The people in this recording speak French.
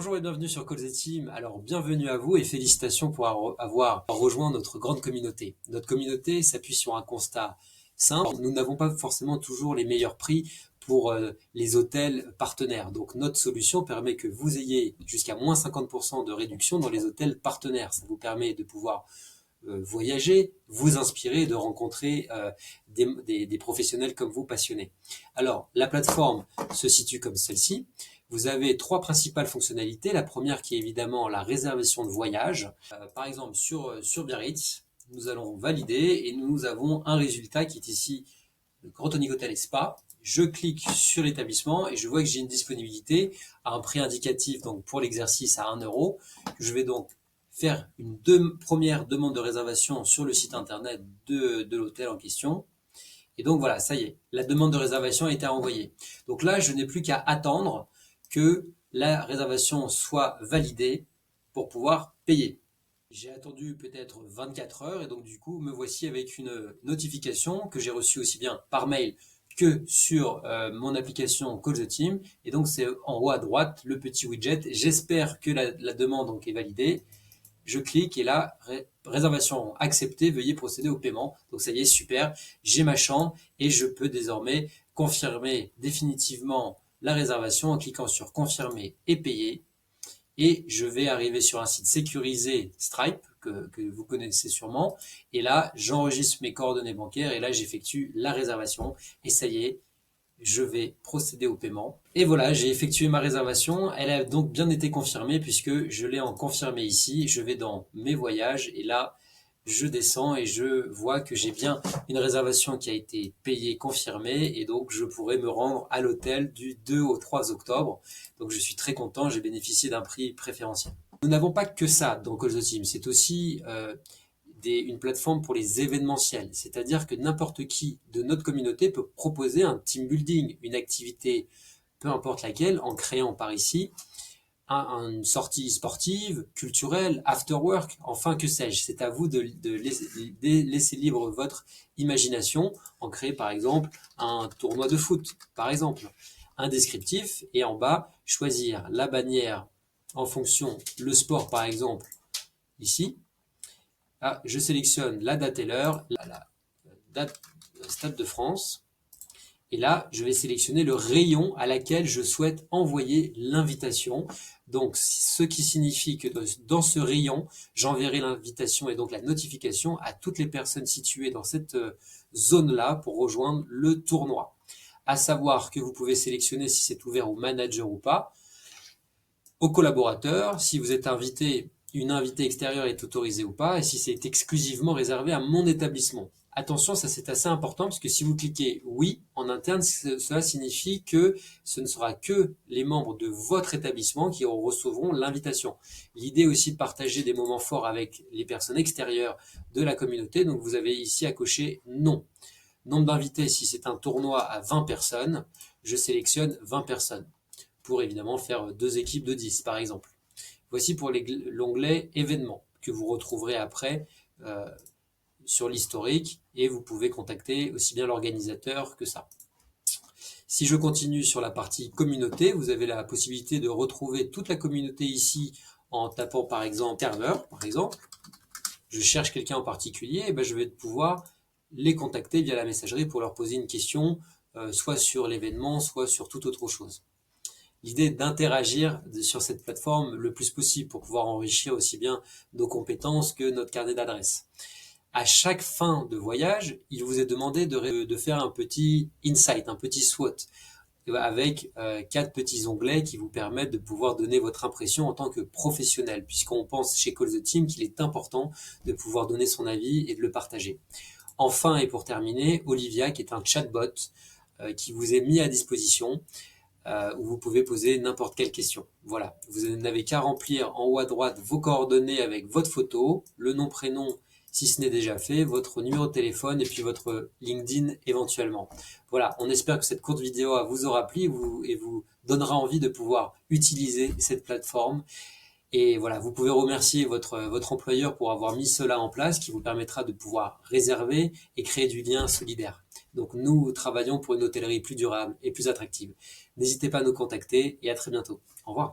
Bonjour et bienvenue sur Calls Team. Alors bienvenue à vous et félicitations pour avoir rejoint notre grande communauté. Notre communauté s'appuie sur un constat simple. Nous n'avons pas forcément toujours les meilleurs prix pour les hôtels partenaires. Donc notre solution permet que vous ayez jusqu'à moins 50% de réduction dans les hôtels partenaires. Ça vous permet de pouvoir voyager, vous inspirer, de rencontrer des professionnels comme vous passionnés. Alors, la plateforme se situe comme celle-ci. Vous avez trois principales fonctionnalités. La première qui est évidemment la réservation de voyage. Par exemple, sur Biarritz, nous allons valider et nous avons un résultat qui est ici le Grand Tonic Hotel et Spa. Je clique sur l'établissement et je vois que j'ai une disponibilité à un prix indicatif donc pour l'exercice à 1 euro. Je vais donc faire une première demande de réservation sur le site internet de l'hôtel en question. Et donc voilà, ça y est, la demande de réservation a été envoyée. Donc là, je n'ai plus qu'à attendre que la réservation soit validée pour pouvoir payer. J'ai attendu peut-être 24 heures et donc du coup, me voici avec une notification que j'ai reçue aussi bien par mail que sur mon application Call the Team. Et donc, c'est en haut à droite, le petit widget. J'espère que la demande donc, est validée. Je clique et là, réservation acceptée, veuillez procéder au paiement. Donc ça y est, super, j'ai ma chambre et je peux désormais confirmer définitivement la réservation en cliquant sur confirmer et payer. Et je vais arriver sur un site sécurisé Stripe, que vous connaissez sûrement. Et là, j'enregistre mes coordonnées bancaires et là, j'effectue la réservation. Et ça y est, je vais procéder au paiement. Et voilà, j'ai effectué ma réservation. Elle a donc bien été confirmée puisque je l'ai en confirmé ici. Je vais dans mes voyages et là, je descends et je vois que j'ai bien une réservation qui a été payée, confirmée et donc je pourrai me rendre à l'hôtel du 2 au 3 octobre. Donc je suis très content, j'ai bénéficié d'un prix préférentiel. Nous n'avons pas que ça dans Call the Team, c'est aussi une plateforme pour les événementiels. C'est-à-dire que n'importe qui de notre communauté peut proposer un team building, une activité, peu importe laquelle, en créant par ici une sortie sportive, culturelle, after work, enfin que sais-je. C'est à vous de laisser libre votre imagination en créant par exemple un tournoi de foot, par exemple. Un descriptif et en bas, choisir la bannière en fonction, le sport par exemple, ici. Ah, je sélectionne la date et l'heure, la date Stade de France. Et là, je vais sélectionner le rayon à laquelle je souhaite envoyer l'invitation. Donc, ce qui signifie que dans ce rayon, j'enverrai l'invitation et donc la notification à toutes les personnes situées dans cette zone-là pour rejoindre le tournoi. À savoir que vous pouvez sélectionner si c'est ouvert aux managers ou pas, aux collaborateurs, si vous êtes invité, une invitée extérieure est autorisée ou pas, et si c'est exclusivement réservé à mon établissement. Attention, ça c'est assez important parce que si vous cliquez oui en interne, cela signifie que ce ne sera que les membres de votre établissement qui recevront l'invitation. L'idée aussi de partager des moments forts avec les personnes extérieures de la communauté, donc vous avez ici à cocher non. Nombre d'invités, si c'est un tournoi à 20 personnes, je sélectionne 20 personnes pour évidemment faire deux équipes de 10 par exemple. Voici pour l'onglet événements que vous retrouverez après sur l'historique et vous pouvez contacter aussi bien l'organisateur que ça. Si je continue sur la partie communauté, vous avez la possibilité de retrouver toute la communauté ici en tapant par exemple serveur, par exemple. Je cherche quelqu'un en particulier, et ben je vais pouvoir les contacter via la messagerie pour leur poser une question, soit sur l'événement, soit sur toute autre chose. L'idée est d'interagir sur cette plateforme le plus possible pour pouvoir enrichir aussi bien nos compétences que notre carnet d'adresses. À chaque fin de voyage, il vous est demandé de faire un petit insight, un petit SWOT, avec 4 petits onglets qui vous permettent de pouvoir donner votre impression en tant que professionnel, puisqu'on pense chez Call the Team qu'il est important de pouvoir donner son avis et de le partager. Enfin, et pour terminer, Olivia, qui est un chatbot qui vous est mis à disposition, où vous pouvez poser n'importe quelle question. Voilà, vous n'avez qu'à remplir en haut à droite vos coordonnées avec votre photo, le nom, prénom, si ce n'est déjà fait, votre numéro de téléphone et puis votre LinkedIn éventuellement. Voilà, on espère que cette courte vidéo vous aura plu et vous donnera envie de pouvoir utiliser cette plateforme. Et voilà, vous pouvez remercier votre employeur pour avoir mis cela en place, qui vous permettra de pouvoir réserver et créer du lien solidaire. Donc nous travaillons pour une hôtellerie plus durable et plus attractive. N'hésitez pas à nous contacter et à très bientôt. Au revoir.